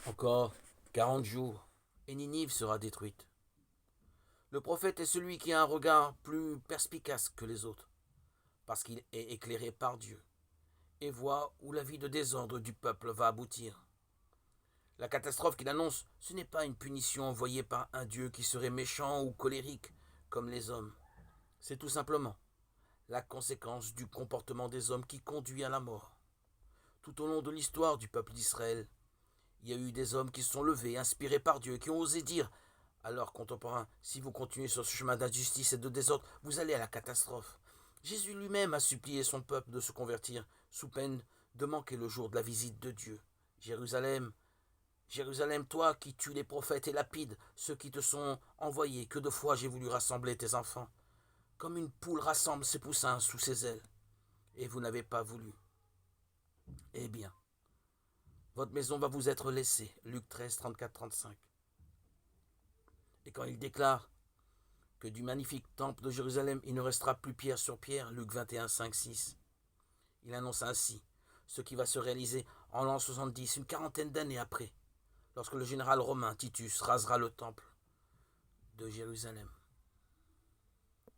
Encore 40 jours, et Ninive sera détruite. Le prophète est celui qui a un regard plus perspicace que les autres, parce qu'il est éclairé par Dieu, et voit où la vie de désordre du peuple va aboutir. La catastrophe qu'il annonce, ce n'est pas une punition envoyée par un Dieu qui serait méchant ou colérique, comme les hommes. C'est tout simplement la conséquence du comportement des hommes qui conduit à la mort. Tout au long de l'histoire du peuple d'Israël, il y a eu des hommes qui se sont levés, inspirés par Dieu, qui ont osé dire à leurs contemporains, si vous continuez sur ce chemin d'injustice et de désordre, vous allez à la catastrophe. Jésus lui-même a supplié son peuple de se convertir, sous peine de manquer le jour de la visite de Dieu. Jérusalem, Jérusalem, toi qui tues les prophètes et lapides ceux qui te sont envoyés, que de fois j'ai voulu rassembler tes enfants, comme une poule rassemble ses poussins sous ses ailes, et vous n'avez pas voulu. Eh bien, votre maison va vous être laissée. Luc 13, 34, 35. Et quand il déclare que du magnifique temple de Jérusalem, il ne restera plus pierre sur pierre, Luc 21, 5, 6. Il annonce ainsi ce qui va se réaliser en l'an 70, une quarantaine d'années après, lorsque le général romain Titus rasera le temple de Jérusalem.